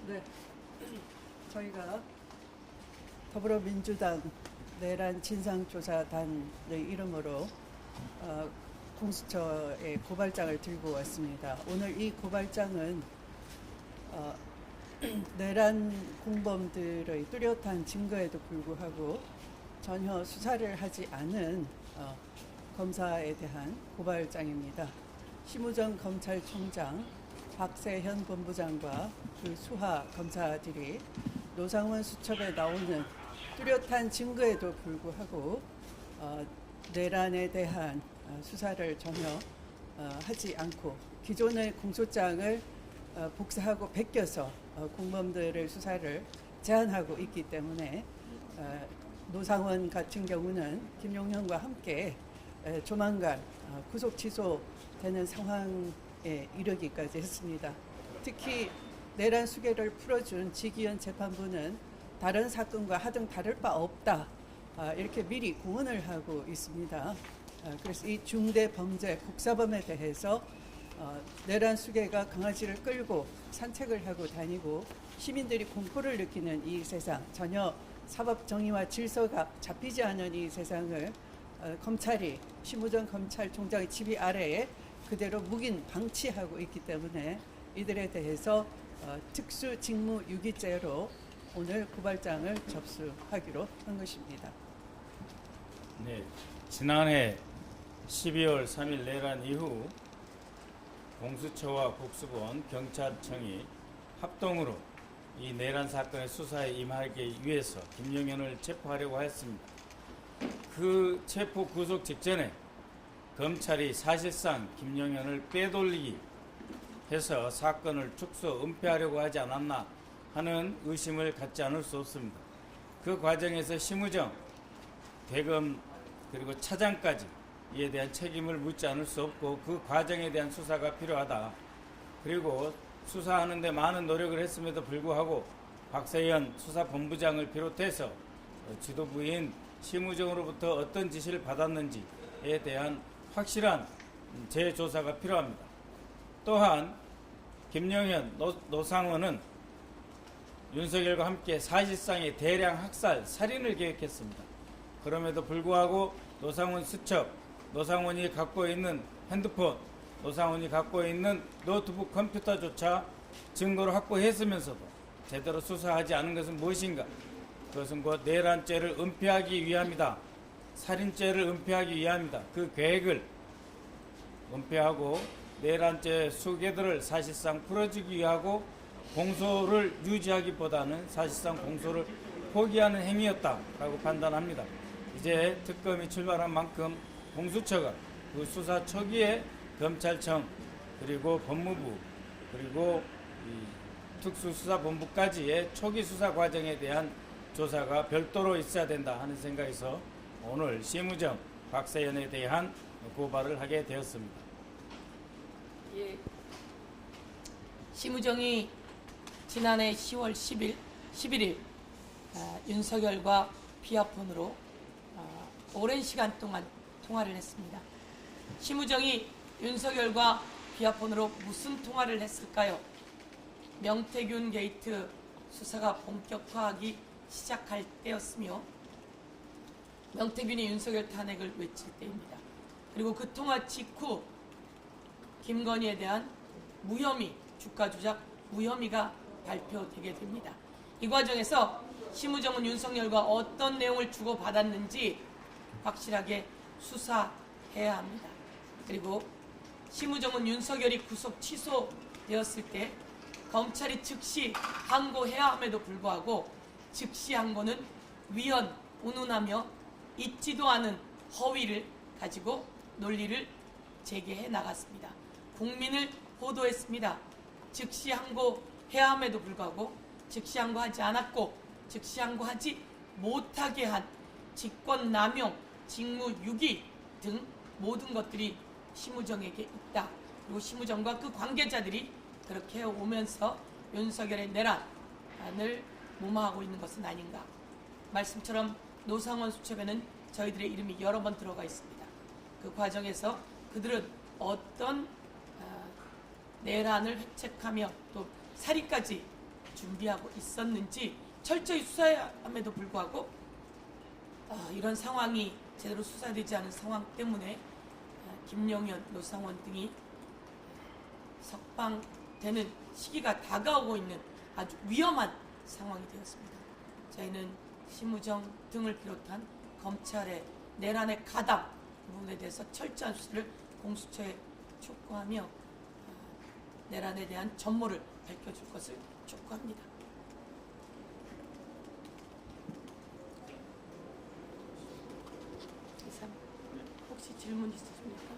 네, 저희가 더불어민주당 내란 진상조사단의 이름으로 공수처에 고발장을 들고 왔습니다. 오늘 이 고발장은 내란 공범들의 뚜렷한 증거에도 불구하고 전혀 수사를 하지 않은 검사에 대한 고발장입니다. 심우정 검찰총장, 박세현 본부장과 그 수하 검사들이 노상원 수첩에 나오는 뚜렷한 증거에도 불구하고 내란에 대한 수사를 전혀 하지 않고 기존의 공소장을 복사하고 베껴서 공범들의 수사를 제한하고 있기 때문에 노상원 같은 경우는 김용현과 함께 조만간 구속 취소되는 상황에 이르기까지 했습니다. 특히 내란 수계를 풀어준 지기현 재판부는 다른 사건과 하등 다를 바 없다, 이렇게 미리 공언을 하고 있습니다. 그래서 이 중대 범죄 국사범에 대해서 내란 수계가 강아지를 끌고 산책을 하고 다니고 시민들이 공포를 느끼는 이 세상, 전혀 사법 정의와 질서가 잡히지 않은 이 세상을 검찰이 심우정 검찰총장의 지휘 아래에 그대로 묵인 방치하고 있기 때문에 이들에 대해서 특수직무유기죄로 오늘 고발장을 접수하기로 한 것입니다. 네, 지난해 12월 3일 내란 이후 공수처와 국수본, 경찰청이 합동으로 이 내란 사건의 수사에 임하기 위해서 김용현을 체포하려고 했습니다. 그 체포 구속 직전에 검찰이 사실상 김용현을 빼돌리기 해서 사건을 축소, 은폐하려고 하지 않았나 하는 의심을 갖지 않을 수 없습니다. 그 과정에서 심우정, 대검 그리고 차장까지 이에 대한 책임을 묻지 않을 수 없고 그 과정에 대한 수사가 필요하다. 그리고 수사하는 데 많은 노력을 했음에도 불구하고 박세현 수사본부장을 비롯해서 지도부인 심우정으로부터 어떤 지시를 받았는지에 대한 확실한 재조사가 필요합니다. 또한 김용현, 노상원은 윤석열과 함께 사실상의 대량 학살, 살인을 계획했습니다. 그럼에도 불구하고 노상원 수첩, 노상원이 갖고 있는 핸드폰, 노상원이 갖고 있는 노트북 컴퓨터조차 증거로 확보했으면서도 제대로 수사하지 않은 것은 무엇인가? 그것은 곧 내란죄를 은폐하기 위함이다. 살인죄를 은폐하기 위함이다. 그 계획을 은폐하고 내란죄 수개들을 사실상 풀어주기 위하고 공소를 유지하기보다는 사실상 공소를 포기하는 행위였다라고 판단합니다. 이제 특검이 출발한 만큼 공수처가 그 수사 초기에 검찰청 그리고 법무부 그리고 특수수사본부까지의 초기 수사 과정에 대한 조사가 별도로 있어야 된다 하는 생각에서 오늘 심우정, 박세현에 대한 고발을 하게 되었습니다. 예, 심우정이 지난해 10월 11일 윤석열과 비아폰으로 오랜 시간 동안 통화를 했습니다. 심우정이 윤석열과 비아폰으로 무슨 통화를 했을까요? 명태균 게이트 수사가 본격화하기 시작할 때였으며 명태균이 윤석열 탄핵을 외칠 때입니다. 그리고 그 통화 직후 김건희에 대한 무혐의, 주가 조작 무혐의가 발표되게 됩니다. 이 과정에서 심우정은 윤석열과 어떤 내용을 주고받았는지 확실하게 수사해야 합니다. 그리고 심우정은 윤석열이 구속 취소되었을 때 검찰이 즉시 항고해야 함에도 불구하고 즉시 항고는 위헌, 운운하며 있지도 않은 허위를 가지고 논리를 제기해 나갔습니다. 국민을 호도했습니다. 즉시 항고해야 함에도 불구하고 즉시 항고하지 않았고 즉시 항고하지 못하게 한 직권남용, 직무유기 등 모든 것들이 심우정에게 있다. 그리고 심우정과 그 관계자들이 그렇게 오면서 윤석열의 내란을 무마하고 있는 것은 아닌가. 말씀처럼 노상원 수첩에는 저희들의 이름이 여러 번 들어가 있습니다. 그 과정에서 그들은 어떤 내란을 획책하며 또 살인까지 준비하고 있었는지 철저히 수사함에도 불구하고 이런 상황이 제대로 수사되지 않은 상황 때문에 김용현, 노상원 등이 석방되는 시기가 다가오고 있는 아주 위험한 상황이 되었습니다. 저희는 심우정 등을 비롯한 검찰의 내란의 가담 부분에 대해서 철저한 수사를 공수처에 촉구하며 내란에 대한 전모를 밝혀줄 것을 촉구합니다. 이상. 혹시 질문 있으십니까?